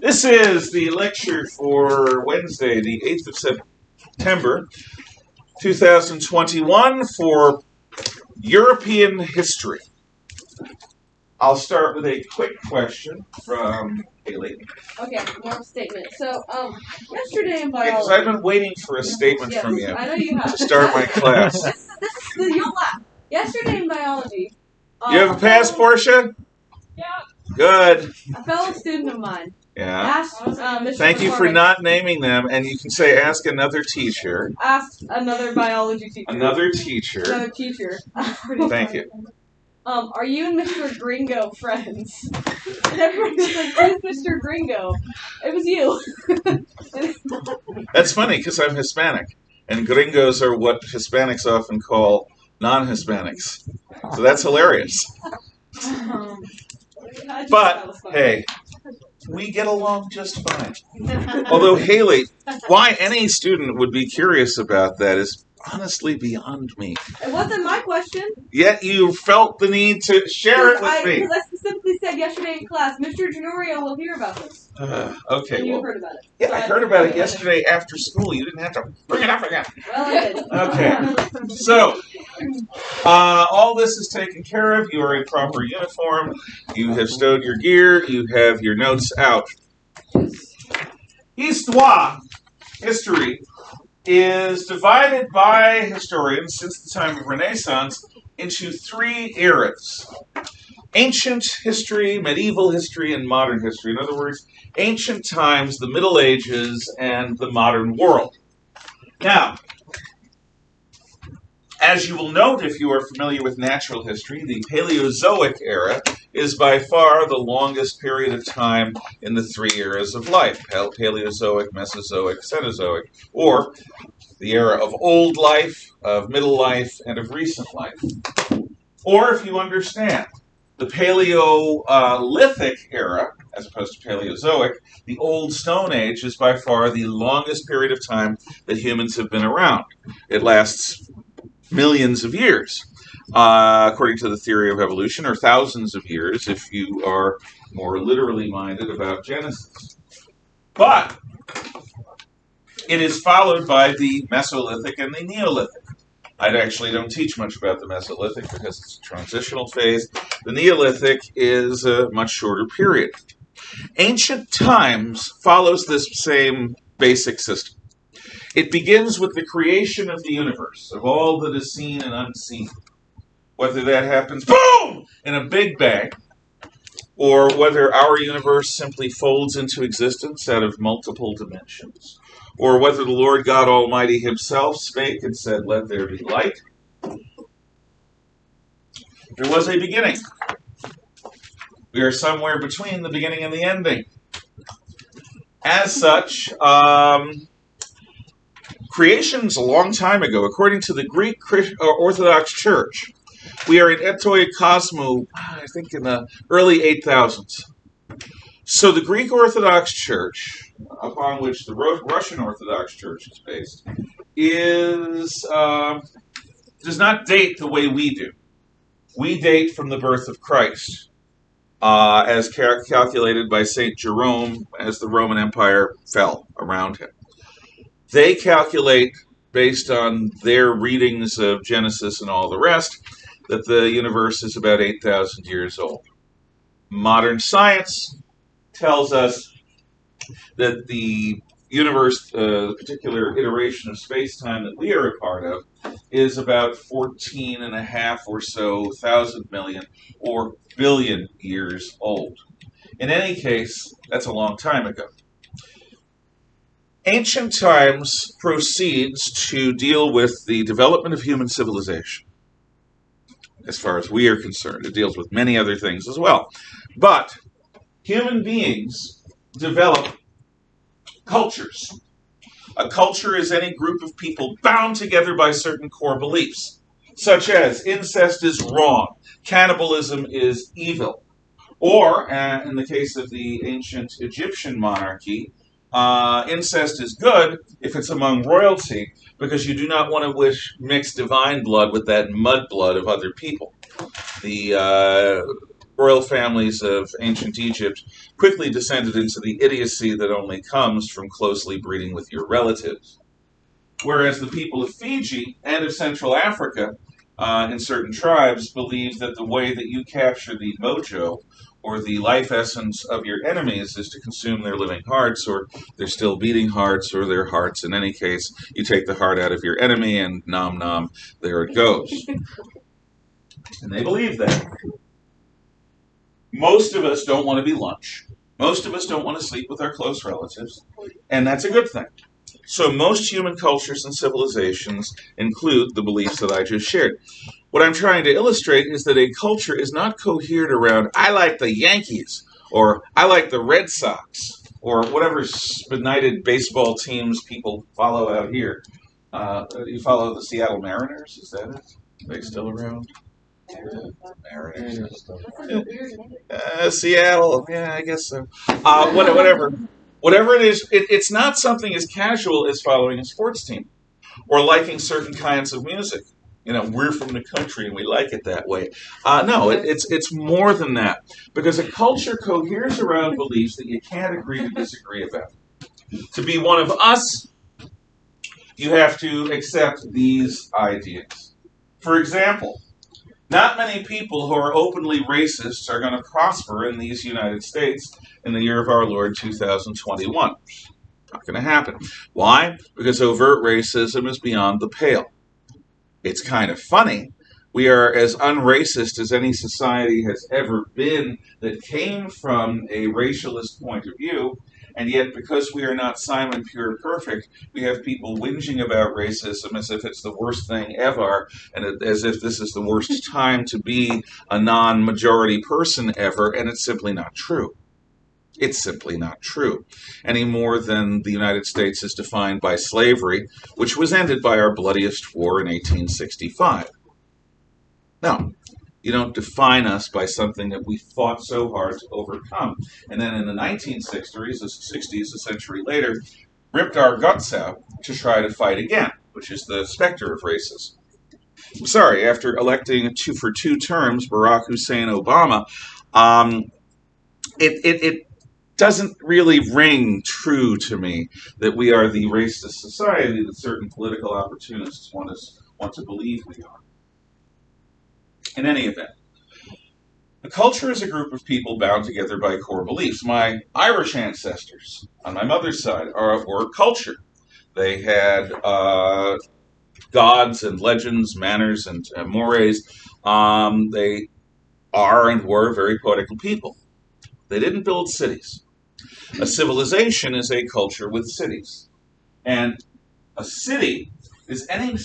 This is the lecture for Wednesday, the 8th of September, 2021, for European history. I'll start with a quick question from Haley. Okay, more statement. So, yesterday in Because biology... I've been waiting for a statement from you I know you have. to start my class. You'll laugh. Yesterday in biology... You have a pass, Portia? Yeah. Good. A fellow student of mine Yeah. asked Mr. Thank you for McCormick, not naming them, and you can say ask another teacher. asked another biology teacher. Another teacher. Another teacher. Thank you. Are you and Mr. Gringo friends? And everybody was like, who's Mr. Gringo? It was you. That's funny, because I'm Hispanic, and gringos are what Hispanics often call non-Hispanics. So that's hilarious. But, hey, we get along just fine. Although, Haley, why any student would be curious about that is honestly beyond me. It wasn't my question. Yet you felt the need to share it with me. Because I specifically said yesterday in class, Mr. Genorio will hear about this. Okay, And you well, heard about it. yeah, I heard about it yesterday after school. You didn't have to bring it up again. Well, I did. Okay, so all this is taken care of. You are in proper uniform. You have stowed your gear. You have your notes out. Histoire, history, is divided by historians since the time of Renaissance into three eras: ancient history, medieval history, and modern history. In other words, ancient times, the Middle Ages, and the modern world. Now, as you will note if you are familiar with natural history, the Paleozoic era is by far the longest period of time in the three eras of life: Paleozoic, Mesozoic, Cenozoic, or the era of old life, of middle life, and of recent life. Or, if you understand, the Paleolithic era, as opposed to Paleozoic, the Old Stone Age, is by far the longest period of time that humans have been around. It lasts millions of years, according to the theory of evolution, or thousands of years if you are more literally minded about Genesis. But it is followed by the Mesolithic and the Neolithic. I actually don't teach much about the Mesolithic because it's a transitional phase. The Neolithic is a much shorter period. Ancient times follows this same basic system. It begins with the creation of the universe, of all that is seen and unseen. Whether that happens, boom, in a big bang, or whether our universe simply folds into existence out of multiple dimensions, or whether the Lord God Almighty himself spake and said, "Let there be light." There was a beginning. We are somewhere between the beginning and the ending. As such, creation's a long time ago. According to the Greek Orthodox Church, we are in Etoi Cosmou, I think in the early 8000s. So the Greek Orthodox Church, upon which the Russian Orthodox Church is based, does not date the way we do. We date from the birth of Christ, as calculated by St. Jerome as the Roman Empire fell around him. They calculate, based on their readings of Genesis and all the rest, that the universe is about 8,000 years old. Modern science tells us that the universe, the particular iteration of space-time that we are a part of, is about 14.5 or so thousand million or billion years old. In any case, that's a long time ago. Ancient times proceeds to deal with the development of human civilization. As far as we are concerned, it deals with many other things as well. But human beings develop cultures. A culture is any group of people bound together by certain core beliefs, such as incest is wrong, cannibalism is evil, or, in the case of the ancient Egyptian monarchy, incest is good if it's among royalty, because you do not want to mix divine blood with that mud blood of other people. The royal families of ancient Egypt quickly descended into the idiocy that only comes from closely breeding with your relatives. Whereas the people of Fiji and of Central Africa, in certain tribes, believe that the way that you capture the mojo or the life essence of your enemies is to consume their living hearts, or their still beating hearts, or their hearts. In any case, you take the heart out of your enemy and nom nom, there it goes. And they believe that. Most of us don't want to be lunch. Most of us don't want to sleep with our close relatives, and that's a good thing. So most human cultures and civilizations include the beliefs that I just shared. What I'm trying to illustrate is that a culture is not cohered around, I like the Yankees, or I like the Red Sox, or whatever benighted baseball teams people follow out here. You follow the Seattle Mariners? Is that it? Are they still around? Mariners. Seattle. Yeah, I guess so. Whatever. Whatever it is, it's not something as casual as following a sports team or liking certain kinds of music. You know, we're from the country and we like it that way. No, it's more than that. Because a culture coheres around beliefs that you can't agree to disagree about. To be one of us, you have to accept these ideas. For example, not many people who are openly racist are going to prosper in these United States in the year of our Lord 2021. Not going to happen. Why? Because overt racism is beyond the pale. It's kind of funny. We are as unracist as any society has ever been that came from a racialist point of view, and yet because we are not Simon Pure Perfect, we have people whinging about racism as if it's the worst thing ever, and as if this is the worst time to be a non-majority person ever, and it's simply not true. It's simply not true, any more than the United States is defined by slavery, which was ended by our bloodiest war in 1865. No, you don't define us by something that we fought so hard to overcome. And then in the 1960s, a century later, ripped our guts out to try to fight again, which is the specter of racism. I'm sorry, after electing for 2 terms Barack Hussein Obama, it doesn't really ring true to me that we are the racist society that certain political opportunists want to believe we are. In any event, a culture is a group of people bound together by core beliefs. My Irish ancestors on my mother's side were a culture. They had gods and legends, manners and mores. They are and were very poetical people. They didn't build cities. A civilization is a culture with cities. And a city is any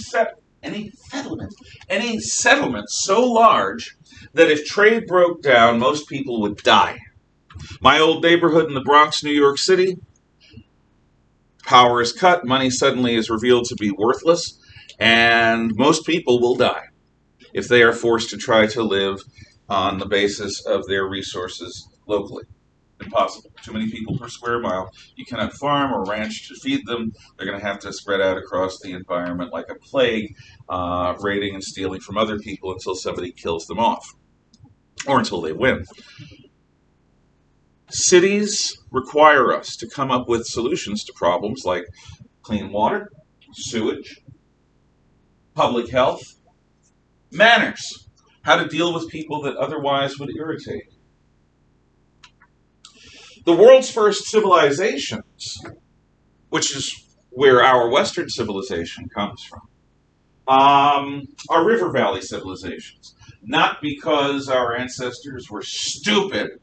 settlement so large that if trade broke down, most people would die. My old neighborhood in the Bronx, New York City, power is cut, money suddenly is revealed to be worthless, and most people will die if they are forced to try to live on the basis of their resources locally. Impossible. Too many people per square mile. You cannot farm or ranch to feed them. They're going to have to spread out across the environment like a plague, raiding and stealing from other people until somebody kills them off, or until they win. Cities require us to come up with solutions to problems like clean water, sewage, public health, manners, how to deal with people that otherwise would irritate. The world's first civilizations, which is where our Western civilization comes from, are river valley civilizations. Not because our ancestors were stupid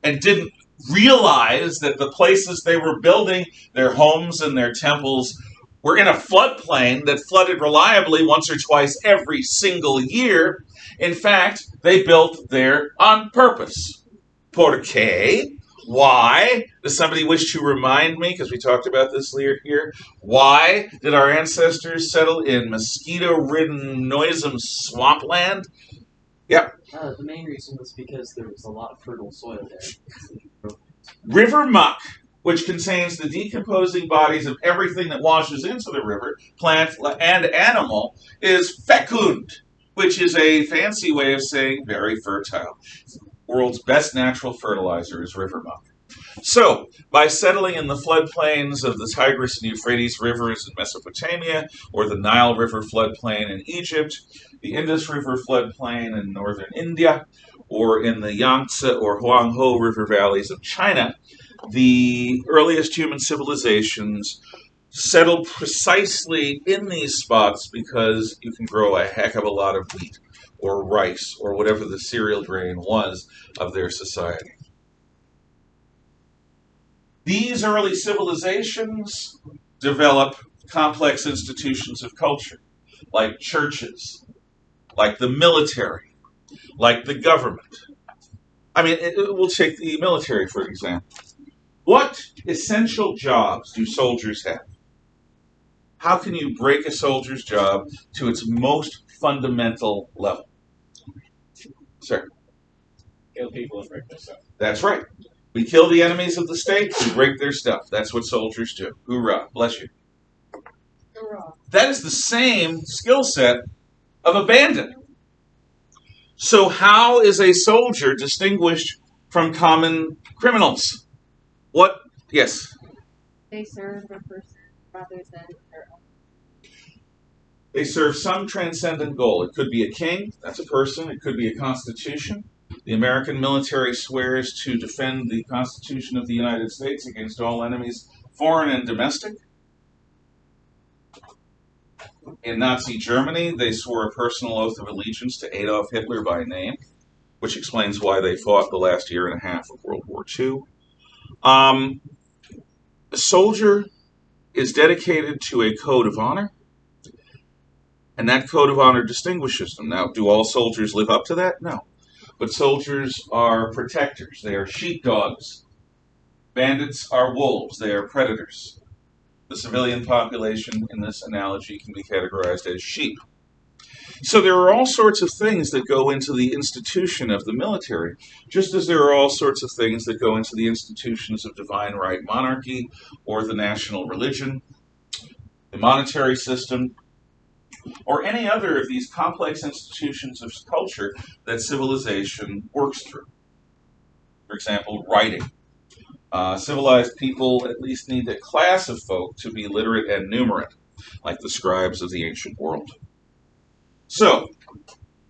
and didn't realize that the places they were building their homes and their temples were in a floodplain that flooded reliably once or twice every single year. In fact, they built there on purpose. ¿Por qué? Why? Does somebody wish to remind me, because we talked about this here, why did our ancestors settle in mosquito-ridden, noisome swampland? Yep. The main reason was because there was a lot of fertile soil there. River muck, which contains the decomposing bodies of everything that washes into the river, plant and animal, is fecund, which is a fancy way of saying very fertile. world's best natural fertilizer is river muck. So, by settling in the floodplains of the Tigris and Euphrates rivers in Mesopotamia, or the Nile River floodplain in Egypt, the Indus River floodplain in northern India, or in the Yangtze or Huanghe River valleys of China, the earliest human civilizations settled precisely in these spots because you can grow a heck of a lot of wheat or rice or whatever the cereal grain was of their society. These early civilizations develop complex institutions of culture, like churches, like the military, like the government. I mean, we'll take the military, for example. What essential jobs do soldiers have? How can you break a soldier's job to its most fundamental level? Sir? Kill people and break their stuff. That's right. We kill the enemies of the state, we break their stuff. That's what soldiers do. Hoorah. Bless you. Hoorah. That is the same skill set of a bandit. So how is a soldier distinguished from common criminals? What? Yes? They serve a person rather than their own. They serve some transcendent goal. It could be a king, that's a person. It could be a constitution. The American military swears to defend the Constitution of the United States against all enemies, foreign and domestic. In Nazi Germany, they swore a personal oath of allegiance to Adolf Hitler by name, which explains why they fought the last year and a half of World War II. A soldier is dedicated to a code of honor, and that code of honor distinguishes them. Now, do all soldiers live up to that? No. But soldiers are protectors. They are sheepdogs. Bandits are wolves. They are predators. The civilian population in this analogy can be categorized as sheep. So there are all sorts of things that go into the institution of the military, just as there are all sorts of things that go into the institutions of divine right monarchy or the national religion, the monetary system, or any other of these complex institutions of culture that civilization works through. For example, writing. Civilized people at least need a class of folk to be literate and numerate, like the scribes of the ancient world. So,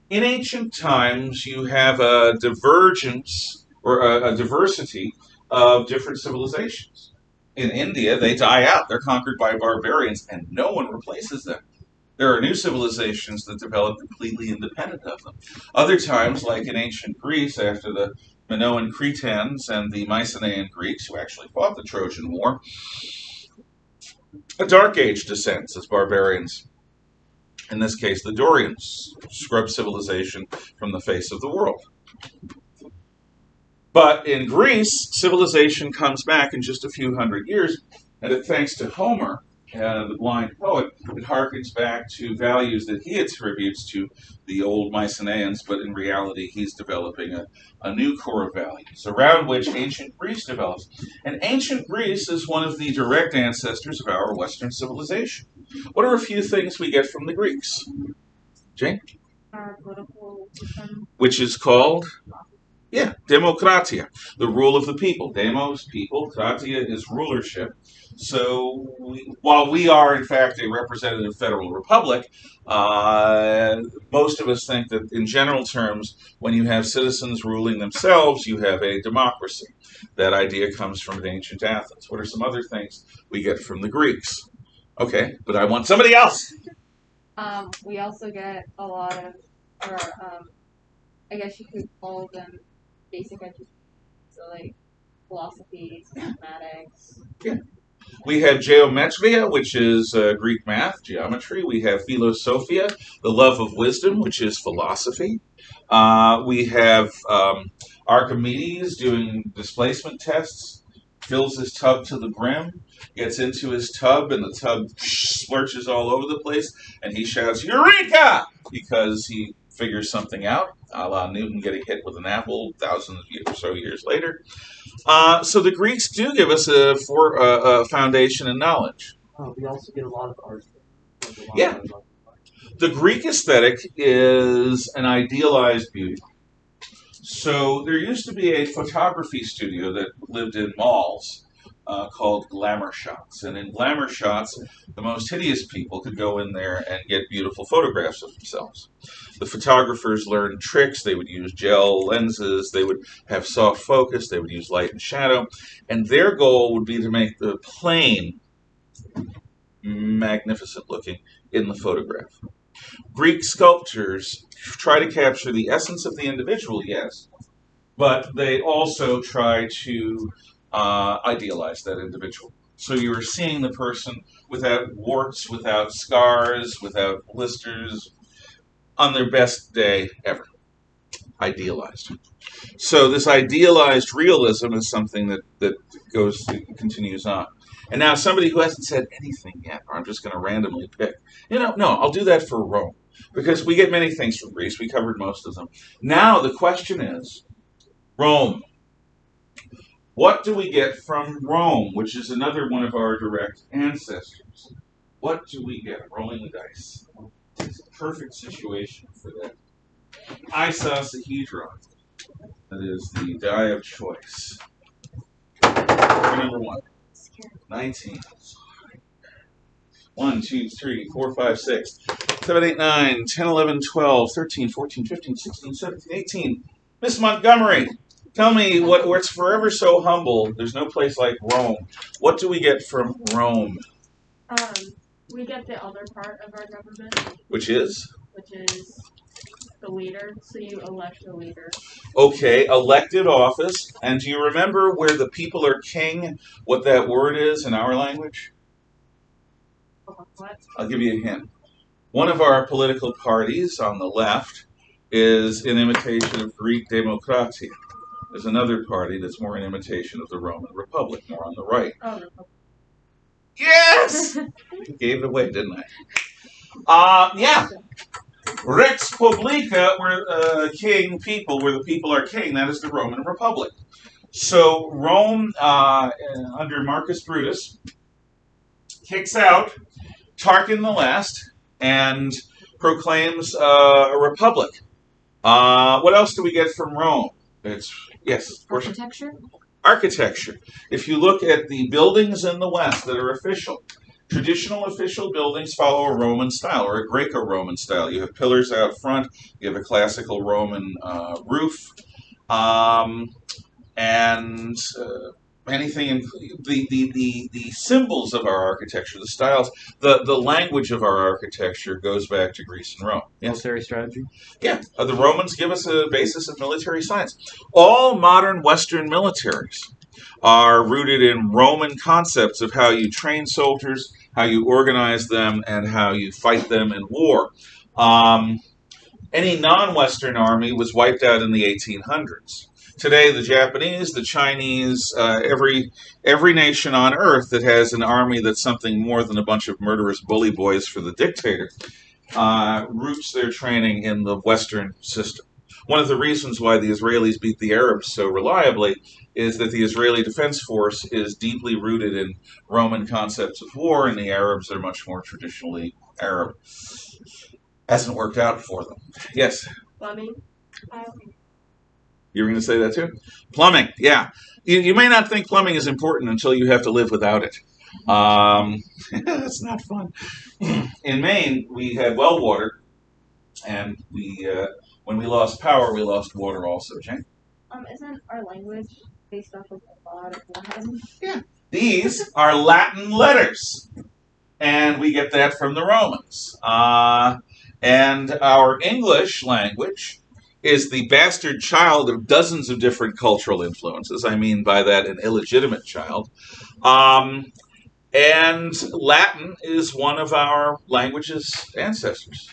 in ancient times, you have a divergence or a diversity of different civilizations. In India, they die out. They're conquered by barbarians, and no one replaces them. There are new civilizations that develop completely independent of them. Other times, like in ancient Greece, after the Minoan Cretans and the Mycenaean Greeks, who actually fought the Trojan War, a dark age descends as barbarians. In this case, the Dorians scrub civilization from the face of the world. But in Greece, civilization comes back in just a few hundred years, and thanks to Homer, the blind poet, it harkens back to values that he attributes to the old Mycenaeans, but in reality he's developing a new core of values around which ancient Greece develops. And ancient Greece is one of the direct ancestors of our Western civilization. What are a few things we get from the Greeks? Jane? Our political system. Which is called? Yeah, demokratia, the rule of the people. Demos, people. Kratia is rulership. So while we are, in fact, a representative federal republic, most of us think that in general terms, when you have citizens ruling themselves, you have a democracy. That idea comes from ancient Athens. What are some other things we get from the Greeks? Okay, but I want somebody else. We also get a lot of, or I guess you could call them basic education. So like philosophy, mathematics. Yeah. We have geometria, which is Greek math, geometry. We have philosophia, the love of wisdom, which is philosophy. We have Archimedes doing displacement tests, fills his tub to the brim, gets into his tub, and the tub splurches all over the place, and he shouts, "Eureka!" because he figures something out, a la Newton getting hit with an apple thousands or so years later. So the Greeks do give us a foundation in knowledge. We also get a lot of art. Yeah. The Greek aesthetic is an idealized beauty. So there used to be a photography studio that lived in malls called Glamour Shots. And in Glamour Shots, the most hideous people could go in there and get beautiful photographs of themselves. The photographers learned tricks. They would use gel lenses. They would have soft focus. They would use light and shadow. And their goal would be to make the plane magnificent looking in the photograph. Greek sculptors try to capture the essence of the individual, yes, but they also try to idealize that individual. So you're seeing the person without warts, without scars, without blisters, on their best day ever. Idealized. So this idealized realism is something that continues on. And now somebody who hasn't said anything yet, or I'm just going to randomly pick. No, I'll do that for Rome. Because we get many things from Greece. We covered most of them. Now the question is, Rome. What do we get from Rome, which is another one of our direct ancestors? What do we get? Rolling the dice. It's a perfect situation for that. Icosahedron. That is the die of choice. Number 1. 19. 1, 2, 3, 4, 5, 6, 7, 8, 9, 10, 11, 12, 13, 14, 15, 16, 17, 18. Miss Montgomery, tell me what's forever so humble. There's no place like Rome. What do we get from Rome? We get the other part of our government, Which is? which is the leader. So you elect the leader. Okay, elected office. And do you remember where the people are king, what that word is in our language? What? I'll give you a hint. One of our political parties on the left is in imitation of Greek democratia. There's another party that's more in imitation of the Roman Republic, more on the right. Oh, Republic. Yes! Gave it away, didn't I? Yeah. Rex Publica, where king people, where the people are king, that is the Roman Republic. So Rome, under Marcus Brutus, kicks out Tarquin the Last and proclaims a republic. What else do we get from Rome? Yes, Architecture? Architecture. If you look at the buildings in the West that are official, traditional official buildings follow a Roman style or a Greco-Roman style. You have pillars out front. You have a classical Roman roof. And anything in the symbols of our architecture, the styles, the language of our architecture goes back to Greece and Rome. Yes? Military strategy? Yeah, the Romans give us a basis of military science. All modern Western militaries are rooted in Roman concepts of how you train soldiers, how you organize them, and how you fight them in war. Any non-Western army was wiped out in the 1800s. Today, the Japanese, the Chinese, every nation on earth that has an army that's something more than a bunch of murderous bully boys for the dictator roots their training in the Western system. One of the reasons why the Israelis beat the Arabs so reliably is that the Israeli Defense Force is deeply rooted in Roman concepts of war, and the Arabs are much more traditionally Arab. Hasn't worked out for them. Yes? Plumbing? You were going to say that too? Plumbing, yeah. You may not think plumbing is important until you have to live without it. It's not fun. In Maine, we had well water, and when we lost power, we lost water also, Jane. Isn't our language based off of a lot of Latin? Yeah. These are Latin letters, and we get that from the Romans. And our English language is the bastard child of dozens of different cultural influences. I mean by that an illegitimate child. And Latin is one of our language's ancestors.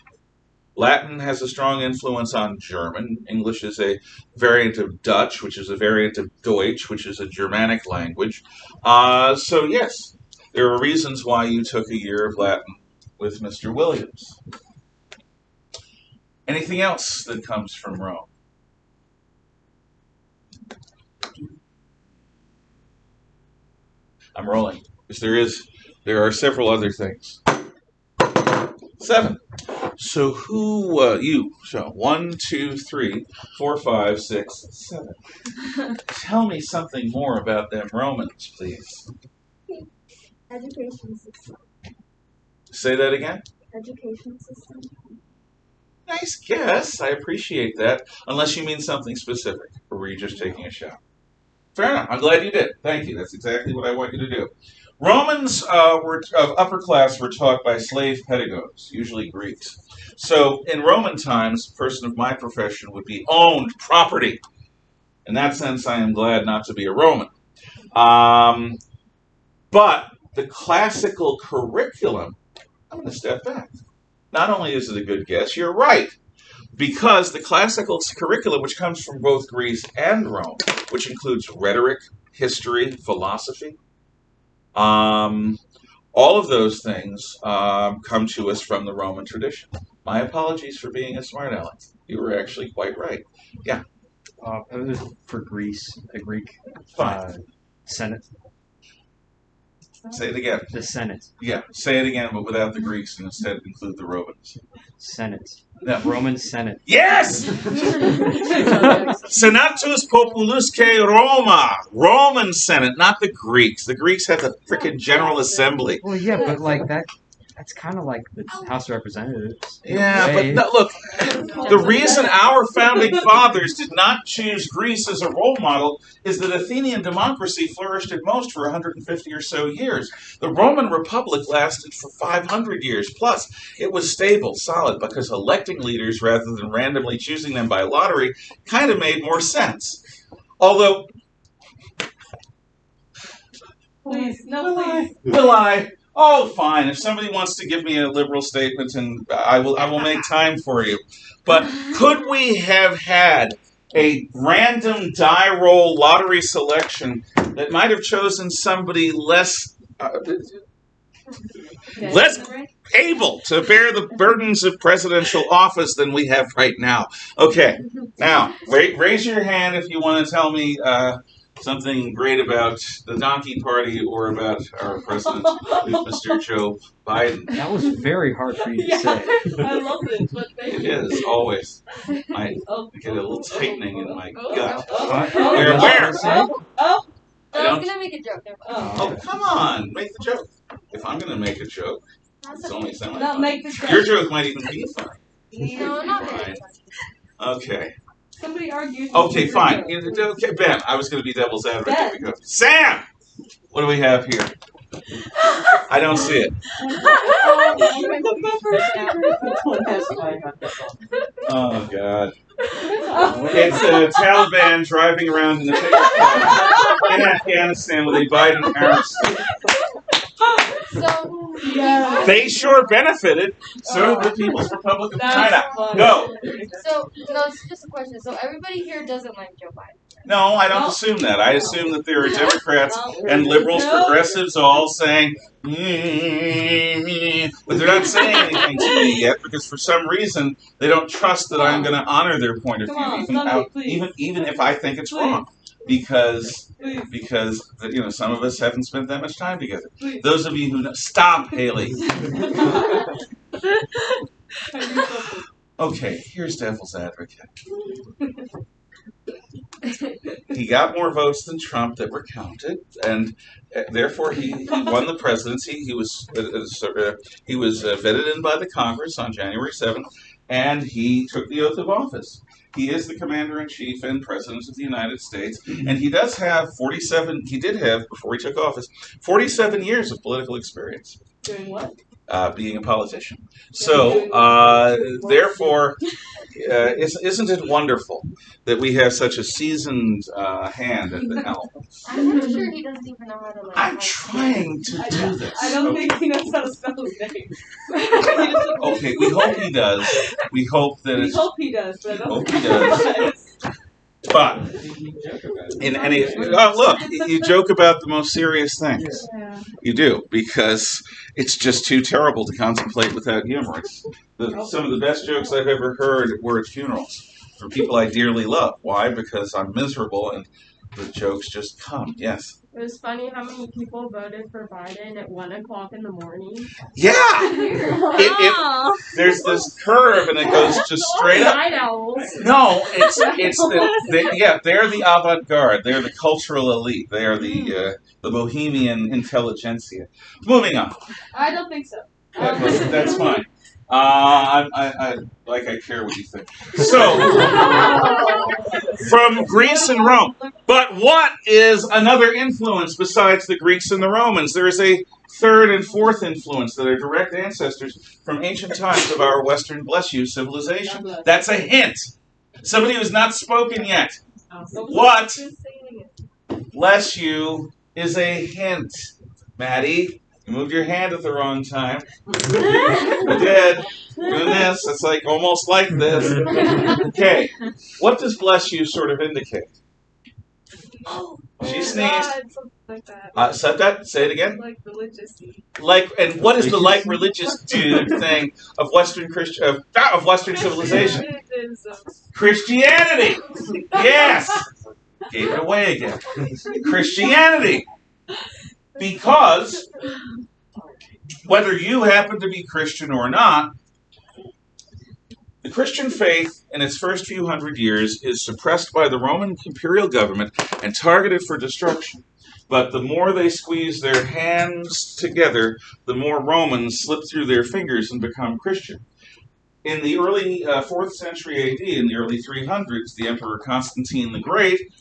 Latin has a strong influence on German. English is a variant of Dutch, which is a variant of Deutsch, which is a Germanic language. So yes, there are reasons why you took a year of Latin with Mr. Williams. Anything else that comes from Rome? I'm rolling, because there are several other things. 7. So who, you, so 1, 2, 3, 4, 5, 6, 7. Tell me something more about them Romans, please. Education system. Say that again? Education system. Nice guess. I appreciate that. Unless you mean something specific, or were you just taking a shot? Fair enough. I'm glad you did. Thank you. That's exactly what I want you to do. Romans were of upper class were taught by slave pedagogues, usually Greeks. So in Roman times, a person of my profession would be owned property. In that sense, I am glad not to be a Roman. But the classical curriculum, I'm going to step back. Not only is it a good guess, you're right. Because the classical curriculum, which comes from both Greece and Rome, which includes rhetoric, history, philosophy, all of those things come to us from the Roman tradition. My apologies for being a smart aleck. You were actually quite right. Yeah. It was for Greece, a Greek Fine. Senate. Say it again. The Senate. Yeah, say it again, but without the Greeks and instead include the Romans. Senate. No. Roman Senate. Yes! Senatus Populusque Roma. Roman Senate, not the Greeks. The Greeks had the frickin' General Assembly. Well, yeah, but like that's kind of like the House of Representatives. Yeah, but Hey. no, look, the reason our founding fathers did not choose Greece as a role model is that Athenian democracy flourished at most for 150 or so years. The Roman Republic lasted for 500 years. Plus, it was stable, solid, because electing leaders rather than randomly choosing them by lottery kind of made more sense. Although, Please, no, please. will I? Oh, fine. If somebody wants to give me a liberal statement, and I will make time for you. But could we have had a random die roll lottery selection that might have chosen somebody less able to bear the burdens of presidential office than we have right now? Okay. Now, raise your hand if you want to tell me something great about the Donkey Party or about our president, Mr. Joe Biden. That was very hard for you to Yeah, say. I love this, but thank It you. is, always. I Oh, get a little tightening in my oh, gut. oh, Where? oh, I don't- was gonna make a joke. Never mind. oh. Oh, come on, make the joke. If I'm going to make a joke, it's only Not semi-funny. make the joke. Your joke might even be funny. No, not really. Fine. Okay. Somebody argues. Okay, with fine. your joke. Okay, Ben, I was going to be devil's advocate. Ben. Because Sam! What do we have here? I don't see it. Oh, God. It's Taliban driving around in a pickup truck in Afghanistan with a Biden Harris. So, Yeah. They sure benefited. So did the People's Republic of China. That's funny. Go. so no, it's just a question. So everybody here doesn't like Joe Biden. No, I don't No. assume that. I assume that there are Democrats No. and liberals, No. progressives all saying, but they're not saying anything to me yet because for some reason they don't trust that I'm going to honor their point of Come view, on, even, Stumpy, please. even if I think it's Please. wrong, because Please, some of us haven't spent that much time together. please. Those of you who know, stop, Haley. Okay, here's devil's advocate. He got more votes than Trump that were counted, and therefore he won the presidency. He was vetted in by the Congress on January 7th, and he took the oath of office. He is the commander-in-chief and president of the United States, and he does have 47. He did have before he took office 47 years of political experience. Doing what? Being a politician. So, therefore, isn't it wonderful that we have such a seasoned hand at the helm? I'm pretty sure he doesn't even know how to like. I'm trying to do this. I don't Okay. think he knows how to spell his name. Okay, we hope he does. We hope that We it's. hope he does, but I don't Hope think he does. But in any look, you joke about the most serious things. Yeah. You do because it's just too terrible to contemplate without humor. Some of the best jokes I've ever heard were at funerals from people I dearly love. Why? Because I'm miserable and the jokes just come. Yes. It was funny how many people voted for Biden at 1:00 in the morning. Yeah! There's this curve and it goes just straight up. Night owls. No, they're the avant-garde. They're the cultural elite. They are the bohemian intelligentsia. Moving on. I don't think so. That's fine. I care what you think. So, from Greece and Rome. But what is another influence besides the Greeks and the Romans? There is a third and fourth influence that are direct ancestors from ancient times of our Western, bless you, civilization. That's a hint. Somebody who's not spoken yet. What, bless you, is a hint? Maddie, you moved your hand at the wrong time. You did. Doing this, it's like almost like this. Okay, what does bless you sort of indicate? She sneezed. God, something like that. Said that? Say it again. Like religious. And what is the like religious dude thing of Western of Western civilization? Christianity. Yes. Gave it away again. Christianity. Because whether you happen to be Christian or not, the Christian faith in its first few hundred years is suppressed by the Roman imperial government and targeted for destruction. But the more they squeeze their hands together, the more Romans slip through their fingers and become Christian. In the early 4th century AD, in the early 300s, the Emperor Constantine the Great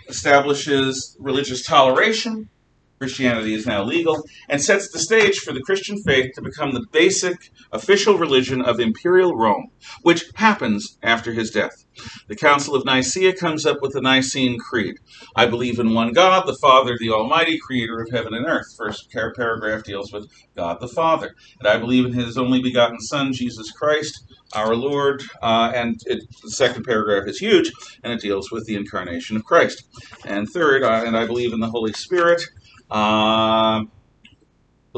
establishes religious toleration. Christianity is now legal, and sets the stage for the Christian faith to become the basic official religion of Imperial Rome, which happens after his death. The Council of Nicaea comes up with the Nicene Creed. I believe in one God, the Father, the Almighty, creator of heaven and earth. First paragraph deals with God the Father. And I believe in his only begotten Son, Jesus Christ, our Lord. The second paragraph is huge, and it deals with the incarnation of Christ. And third, and I believe in the Holy Spirit, the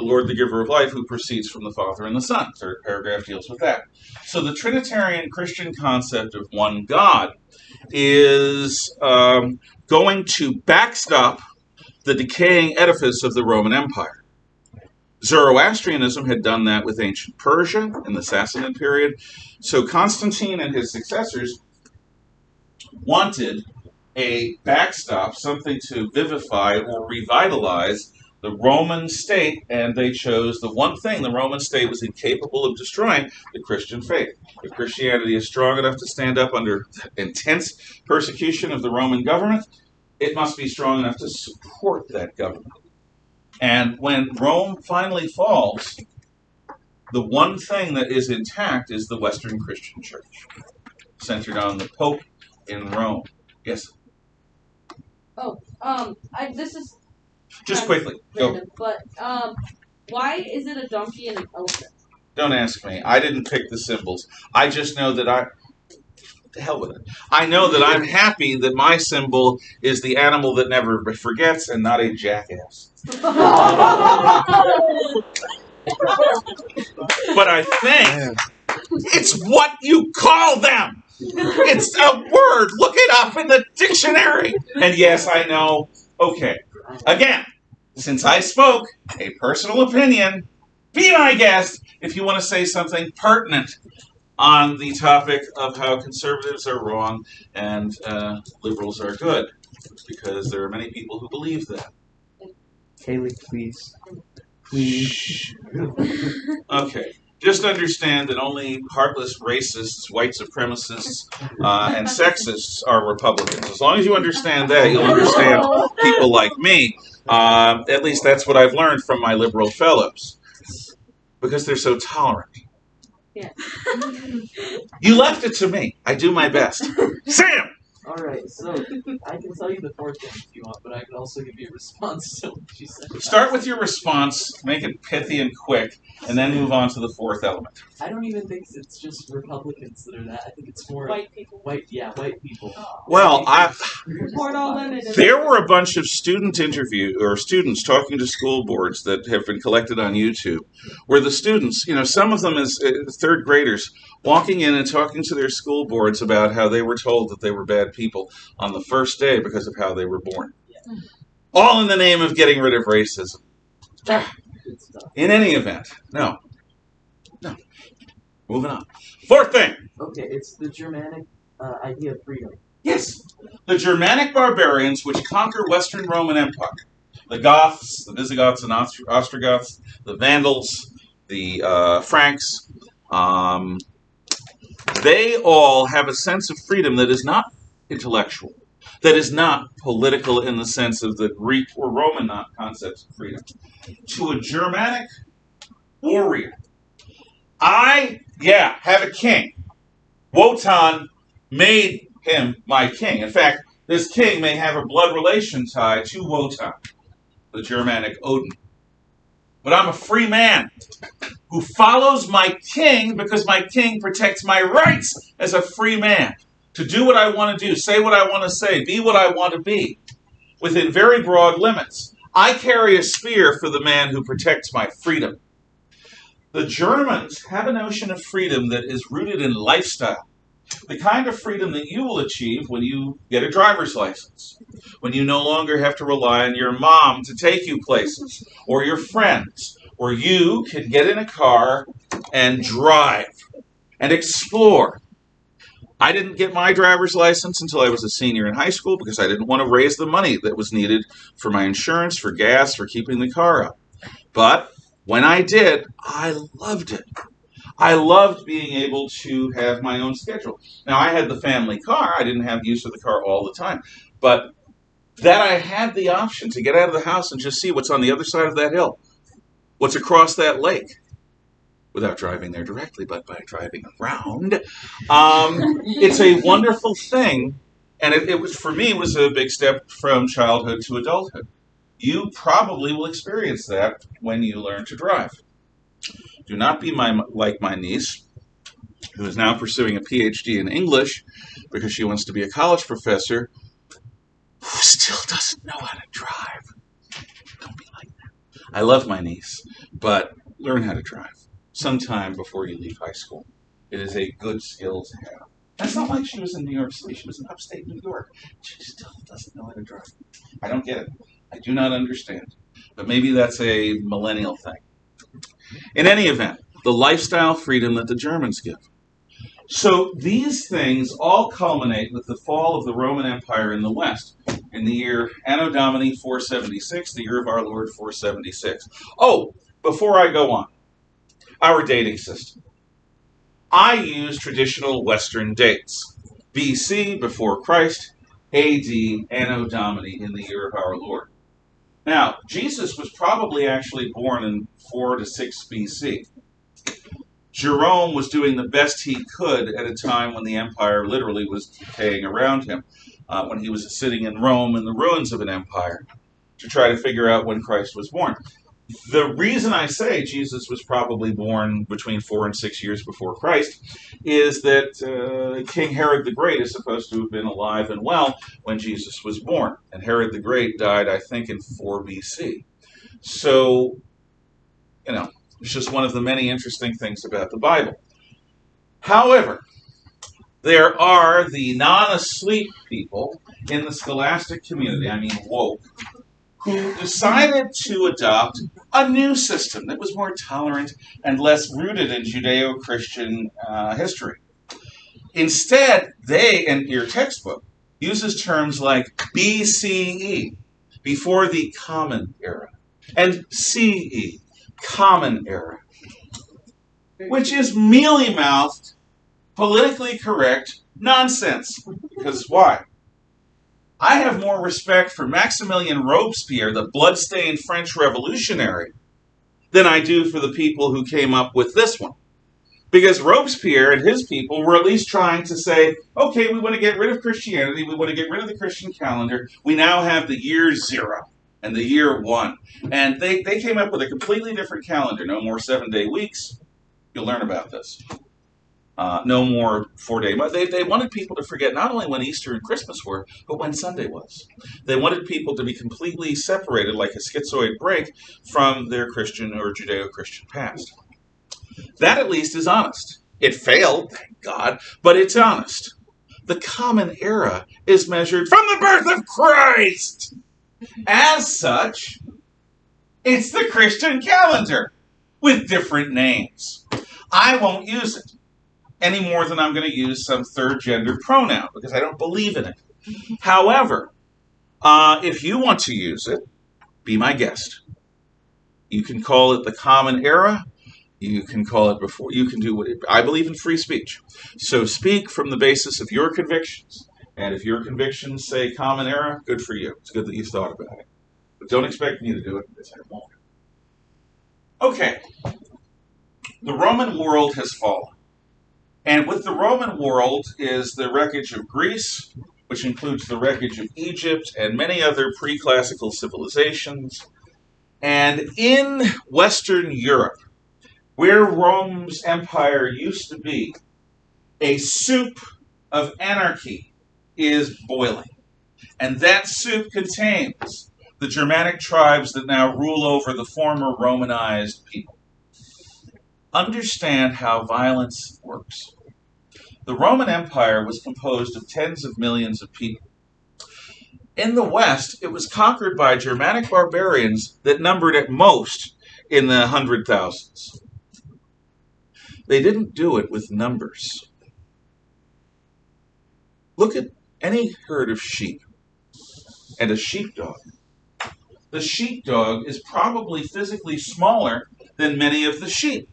Lord, the giver of life, who proceeds from the Father and the Son. Third paragraph deals with that. So the Trinitarian Christian concept of one God is going to backstop the decaying edifice of the Roman Empire. Zoroastrianism had done that with ancient Persia in the Sassanid period. So Constantine and his successors wanted a backstop, something to vivify or revitalize the Roman state, and they chose the one thing the Roman state was incapable of destroying, the Christian faith. If Christianity is strong enough to stand up under intense persecution of the Roman government, it must be strong enough to support that government. And when Rome finally falls, the one thing that is intact is the Western Christian Church, centered on the Pope in Rome. Yes? This is Just quickly, go. random, but why is it a donkey and an elephant? Don't ask me. I didn't pick the symbols. I just know that the hell with it. I know that I'm happy that my symbol is the animal that never forgets and not a jackass. But I think it's what you call them. It's a word. Look it up in the dictionary. And yes, I know. Okay. Again, since I spoke a personal opinion, be my guest if you want to say something pertinent on the topic of how conservatives are wrong and liberals are good, because there are many people who believe that. Kaylee, please. Please. Okay. Just understand that only heartless racists, white supremacists, and sexists are Republicans. As long as you understand that, you'll understand people like me. At least that's what I've learned from my liberal fellows. Because they're so tolerant. Yeah. You left it to me. I do my best. Sam! Alright, so I can tell you the fourth thing if you want, but I can also give you a response to what she said. Start with your response, make it pithy and quick, and then move on to the fourth element. I don't even think it's just Republicans that are that. I think it's more White people. white people. Well, Report all limited. there were a bunch of students talking to school boards that have been collected on YouTube, where the students, some of them as third graders, walking in and talking to their school boards about how they were told that they were bad people on the first day because of how they were born. all in the name of getting rid of racism. Good stuff. In any event, no. Moving on. Fourth thing. Okay, it's the Germanic idea of freedom. Yes, the Germanic barbarians which conquer Western Roman Empire. The Goths, the Visigoths and Ostrogoths, the Vandals, the Franks, they all have a sense of freedom that is not intellectual, that is not political in the sense of the Greek or Roman concepts of freedom. To a Germanic warrior, I have a king. Wotan made him my king. In fact, this king may have a blood relation tie to Wotan, the Germanic Odin. But I'm a free man who follows my king because my king protects my rights as a free man to do what I want to do, say what I want to say, be what I want to be, within very broad limits. I carry a spear for the man who protects my freedom. The Germans have a notion of freedom that is rooted in lifestyle. The kind of freedom that you will achieve when you get a driver's license, when you no longer have to rely on your mom to take you places, or your friends, or you can get in a car and drive and explore. I didn't get my driver's license until I was a senior in high school because I didn't want to raise the money that was needed for my insurance, for gas, for keeping the car up. But when I did, I loved it. I loved being able to have my own schedule. Now, I had the family car. I didn't have use of the car all the time. But that I had the option to get out of the house and just see what's on the other side of that hill, what's across that lake, without driving there directly, but by driving around. It's a wonderful thing. And it was, for me, was a big step from childhood to adulthood. You probably will experience that when you learn to drive. Do not be like my niece, who is now pursuing a PhD in English because she wants to be a college professor, who still doesn't know how to drive. Don't be like that. I love my niece, but learn how to drive sometime before you leave high school. It is a good skill to have. That's not like she was in New York City. She was in upstate New York. She still doesn't know how to drive. I don't get it. I do not understand. But maybe that's a millennial thing. In any event, the lifestyle freedom that the Germans give. So these things all culminate with the fall of the Roman Empire in the West in the year Anno Domini 476, the year of our Lord 476. Oh, before I go on, our dating system. I use traditional Western dates. BC, before Christ, AD, Anno Domini, in the year of our Lord. Now, Jesus was probably actually born in 4 to 6 BC. Jerome was doing the best he could at a time when the empire literally was decaying around him, when he was sitting in Rome in the ruins of an empire, to try to figure out when Christ was born. The reason I say Jesus was probably born between 4 and 6 years before Christ is that King Herod the Great is supposed to have been alive and well when Jesus was born. And Herod the Great died, I think, in 4 BC. So, it's just one of the many interesting things about the Bible. However, there are the non-asleep people in the scholastic community, I mean woke, who decided to adopt a new system that was more tolerant and less rooted in Judeo-Christian history. Instead, they, and your textbook, uses terms like BCE, before the Common Era, and CE, Common Era, which is mealy-mouthed, politically correct nonsense. Because why? I have more respect for Maximilien Robespierre, the blood-stained French revolutionary, than I do for the people who came up with this one. Because Robespierre and his people were at least trying to say, okay, we want to get rid of Christianity, we want to get rid of the Christian calendar, we now have the year 0 and the year 1. And they came up with a completely different calendar, no more 7-day weeks. You'll learn about this. No more 4-day months. They wanted people to forget not only when Easter and Christmas were, but when Sunday was. They wanted people to be completely separated, like a schizoid break, from their Christian or Judeo-Christian past. That at least is honest. It failed, thank God, but it's honest. The Common Era is measured from the birth of Christ As such, it's the Christian calendar with different names. I won't use it any more than I'm going to use some third gender pronoun because I don't believe in it. However, if you want to use it, be my guest. You can call it the Common Era. You can call it before. You can do what I believe in free speech. So speak from the basis of your convictions. And if your convictions say Common Era, good for you. It's good that you thought about it. But don't expect me to do it because I won't. Okay. The Roman world has fallen. And with the Roman world is the wreckage of Greece, which includes the wreckage of Egypt and many other pre-classical civilizations. And in Western Europe, where Rome's empire used to be, a soup of anarchy is boiling. And that soup contains the Germanic tribes that now rule over the former Romanized people. Understand how violence works. The Roman Empire was composed of tens of millions of people. In the West, it was conquered by Germanic barbarians that numbered at most in the 100,000s. They didn't do it with numbers. Look at any herd of sheep and a sheepdog. The sheepdog is probably physically smaller than many of the sheep.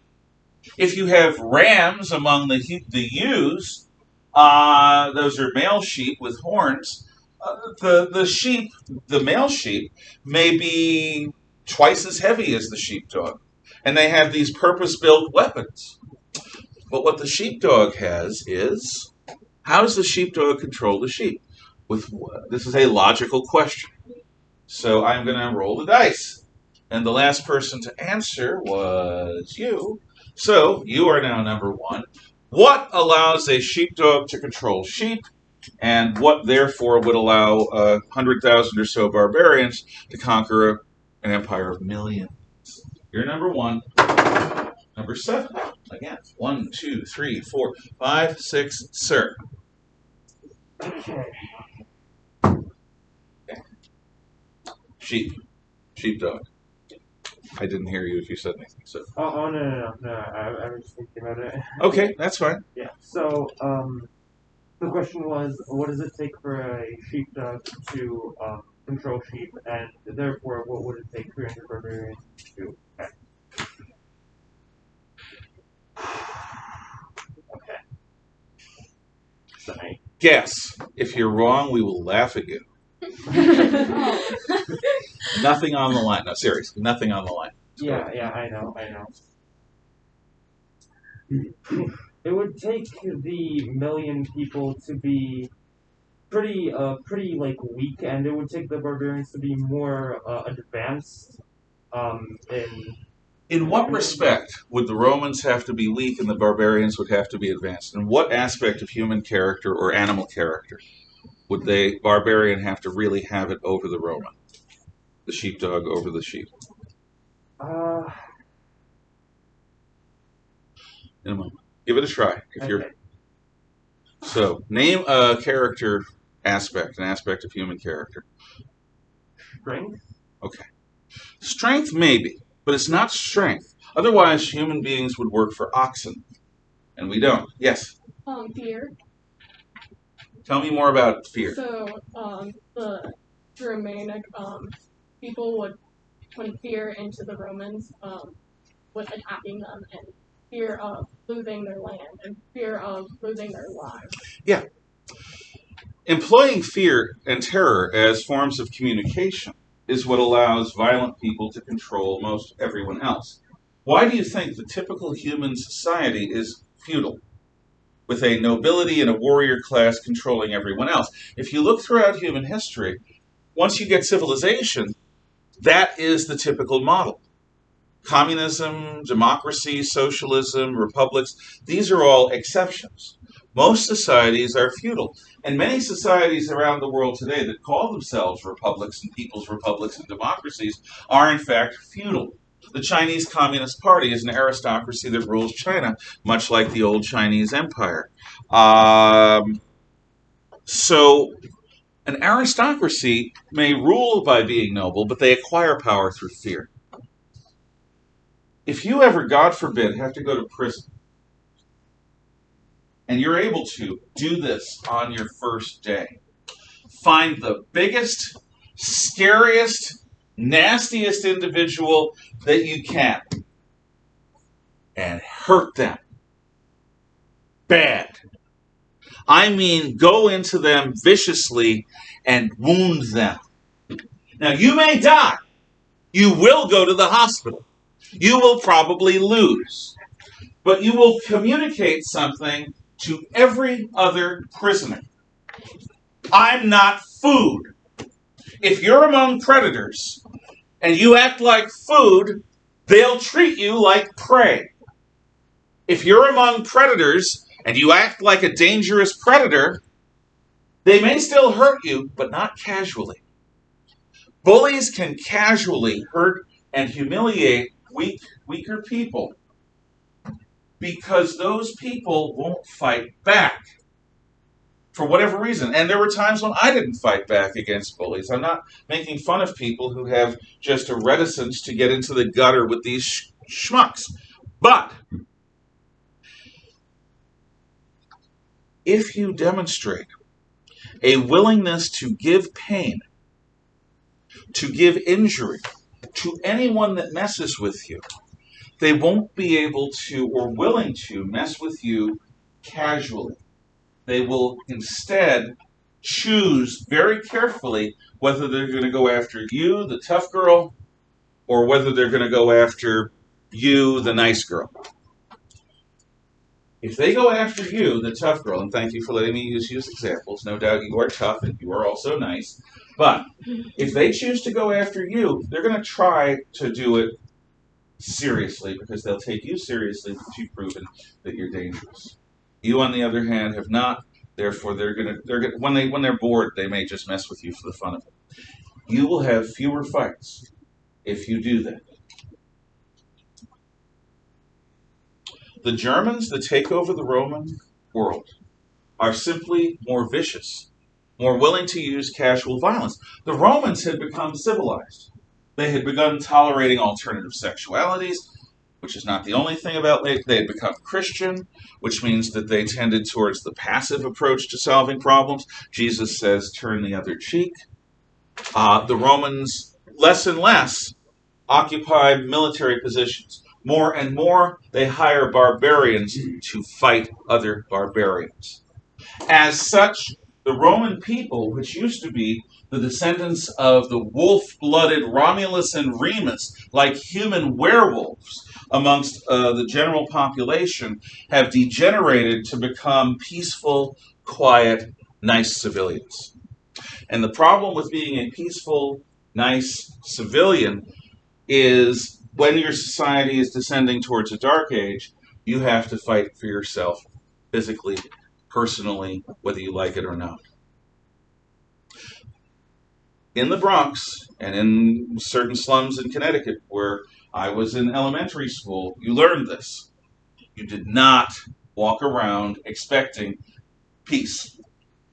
If you have rams among the ewes, those are male sheep with horns. The male sheep, may be twice as heavy as the sheepdog, and they have these purpose-built weapons. But what the sheepdog has is, how does the sheepdog control the sheep? This is a logical question. So I'm going to roll the dice. And the last person to answer was you. So you are now number one. What allows a sheepdog to control sheep? And what therefore would allow 100,000 or so barbarians to conquer an empire of millions? You're number one. Number seven. Again. 1, 2, 3, 4, 5, 6, sir. Okay. Sheep. Sheepdog. I didn't hear you if you said anything. So. No. I was just thinking about it. Okay, that's fine. Yeah. So, the question was, what does it take for a sheepdog to control sheep, and therefore, what would it take 300 barbarians to attack? Okay. Sorry. Guess. If you're wrong, we will laugh at you. Nothing on the line. No, seriously, nothing on the line. Yeah, I know. It would take the million people to be pretty like weak, and it would take the barbarians to be more advanced. In what respect would the Romans have to be weak and the barbarians would have to be advanced? In what aspect of human character or animal character would the barbarian have to really have it over the Roman? The sheepdog over the sheep? In a moment. Give it a try. If you're So, name a character aspect, an aspect of human character. Strength? Okay. Strength, maybe, but it's not strength. Otherwise, human beings would work for oxen, and we don't. Yes? Fear. Tell me more about fear. So, the Germanic people would put fear into the Romans with attacking them, and fear of losing their land, and fear of losing their lives. Yeah. Employing fear and terror as forms of communication is what allows violent people to control most everyone else. Why do you think the typical human society is feudal, with a nobility and a warrior class controlling everyone else? If you look throughout human history, once you get civilization, that is the typical model. Communism, democracy, socialism, republics, these are all exceptions. Most societies are feudal. And many societies around the world today that call themselves republics and people's republics and democracies are in fact feudal. The Chinese Communist Party is an aristocracy that rules China, much like the old Chinese Empire. So An aristocracy may rule by being noble, but they acquire power through fear. If you ever, God forbid, have to go to prison, and you're able to do this on your first day, find the biggest, scariest, nastiest individual that you can and hurt them bad. I mean, go into them viciously and wound them. Now, you may die. You will go to the hospital. You will probably lose. But you will communicate something to every other prisoner. I'm not food. If you're among predators and you act like food, they'll treat you like prey. If you're among predators and you act like a dangerous predator, they may still hurt you, but not casually. Bullies can casually hurt and humiliate weaker people because those people won't fight back for whatever reason. And there were times when I didn't fight back against bullies. I'm not making fun of people who have just a reticence to get into the gutter with these schmucks. But if you demonstrate a willingness to give pain, to give injury to anyone that messes with you, they won't be able to or willing to mess with you casually. They will instead choose very carefully whether they're going to go after you, the tough girl, or whether they're going to go after you, the nice girl. If they go after you, the tough girl, and thank you for letting me use you as examples, no doubt you are tough and you are also nice, but if they choose to go after you, they're going to try to do it seriously because they'll take you seriously because you've proven that you're dangerous. You, on the other hand, have not. Therefore, they're going when they're bored, they may just mess with you for the fun of it. You will have fewer fights if you do that. The Germans that take over the Roman world are simply more vicious, more willing to use casual violence. The Romans had become civilized. They had begun tolerating alternative sexualities, which is not the only thing about it. They had become Christian, which means that they tended towards the passive approach to solving problems. Jesus says, turn the other cheek. The Romans, less and less, occupied military positions. More and more, they hire barbarians to fight other barbarians. As such, the Roman people, which used to be the descendants of the wolf-blooded Romulus and Remus, like human werewolves amongst the general population, have degenerated to become peaceful, quiet, nice civilians. And the problem with being a peaceful, nice civilian is when your society is descending towards a dark age, you have to fight for yourself physically, personally, whether you like it or not. In the Bronx and in certain slums in Connecticut where I was in elementary school, you learned this. You did not walk around expecting peace.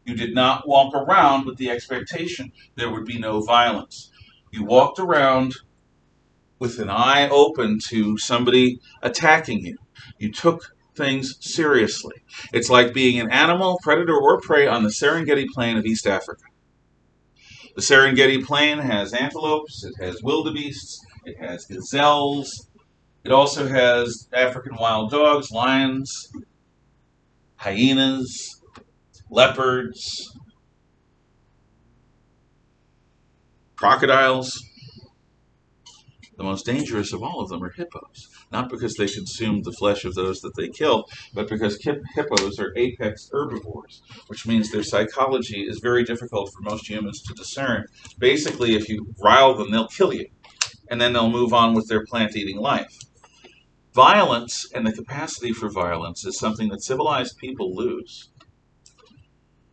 You did not walk around with the expectation there would be no violence. You walked around with an eye open to somebody attacking you. You took things seriously. It's like being an animal, predator, or prey on the Serengeti Plain of East Africa. The Serengeti Plain has antelopes, it has wildebeests, it has gazelles, it also has African wild dogs, lions, hyenas, leopards, crocodiles. The most dangerous of all of them are hippos, not because they consume the flesh of those that they kill, but because hippos are apex herbivores, which means their psychology is very difficult for most humans to discern. Basically, if you rile them, they'll kill you, and then they'll move on with their plant-eating life. Violence and the capacity for violence is something that civilized people lose.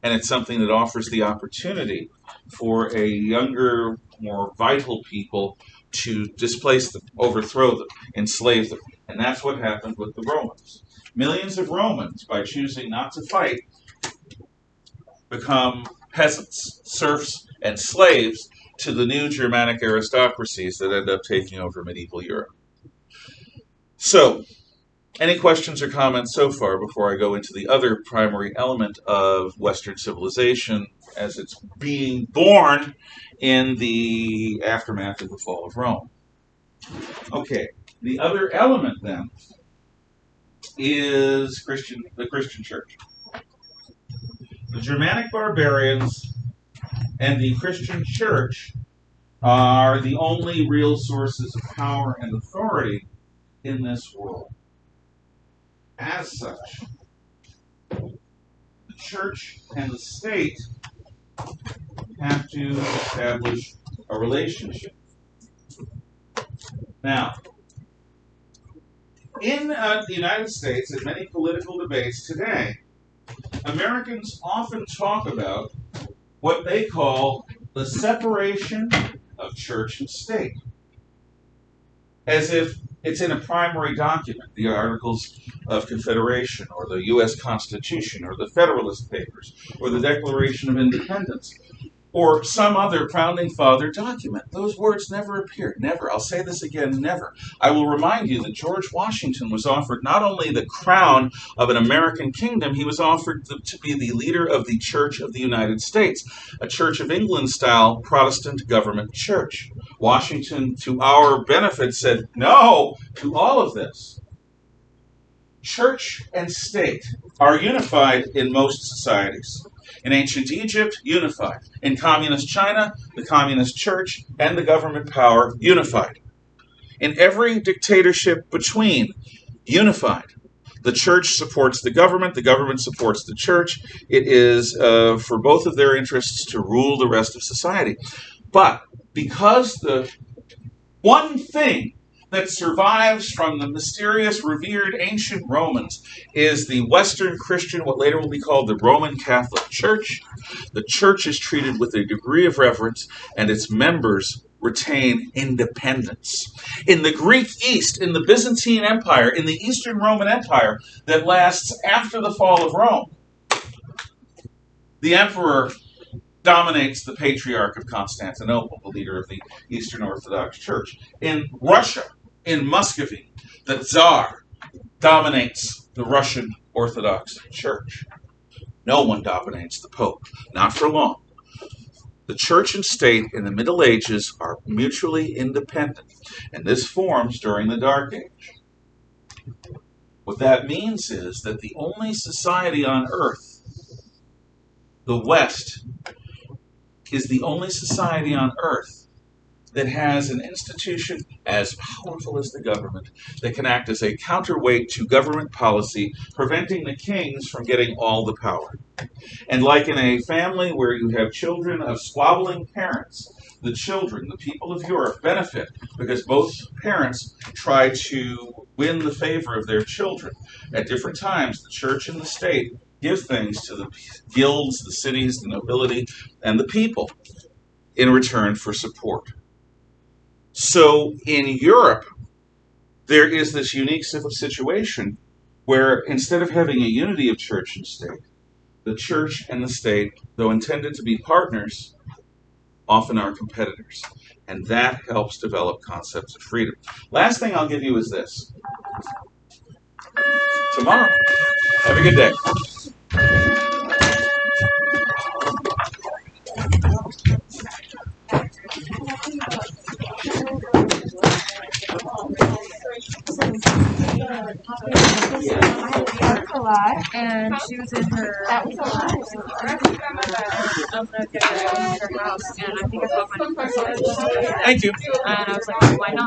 And it's something that offers the opportunity for a younger, more vital people to displace them, overthrow them, enslave them. And that's what happened with the Romans. Millions of Romans, by choosing not to fight, become peasants, serfs, and slaves to the new Germanic aristocracies that end up taking over medieval Europe. So, any questions or comments so far before I go into the other primary element of Western civilization as it's being born in the aftermath of the fall of Rome? Okay, the other element then is the Christian Church. The Germanic barbarians and the Christian Church are the only real sources of power and authority in this world. As such, the church and the state have to establish a relationship. Now, in the United States, in many political debates today, Americans often talk about what they call the separation of church and state, as if it's in a primary document, the Articles of Confederation, or the U.S. Constitution, or the Federalist Papers, or the Declaration of Independence, or some other Founding Father document. Those words never appeared. Never. I'll say this again, never. I will remind you that George Washington was offered not only the crown of an American kingdom, he was offered to be the leader of the Church of the United States, a Church of England-style Protestant government church. Washington, to our benefit, said no to all of this. Church and state are unified in most societies. In ancient Egypt, unified. In communist China, the communist church and the government power unified. In every dictatorship between, unified. The church supports the government supports the church. It is for both of their interests to rule the rest of society. But because the one thing that survives from the mysterious, revered ancient Romans is the Western Christian, what later will be called the Roman Catholic Church. The church is treated with a degree of reverence, and its members retain independence. In the Greek East, in the Byzantine Empire, in the Eastern Roman Empire that lasts after the fall of Rome, the emperor dominates the Patriarch of Constantinople, the leader of the Eastern Orthodox Church. In Russia, in Muscovy, the Tsar dominates the Russian Orthodox Church. No one dominates the Pope, not for long. The church and state in the Middle Ages are mutually independent, and this forms during the Dark Age. What that means is that the only society on earth, the West, is the only society on earth that has an institution as powerful as the government that can act as a counterweight to government policy, preventing the kings from getting all the power. And like in a family where you have children of squabbling parents, the children, the people of Europe, benefit because both parents try to win the favor of their children. At different times, the church and the state give things to the guilds, the cities, the nobility, and the people in return for support. So in Europe, there is this unique situation where instead of having a unity of church and state, the church and the state, though intended to be partners, often are competitors. And that helps develop concepts of freedom. Last thing I'll give you is this. Tomorrow. Have a good day. A lot, and she was in her. That was a lot. I'm gonna get her in her house, and I think I bought my. Thank you. And I was like, why not?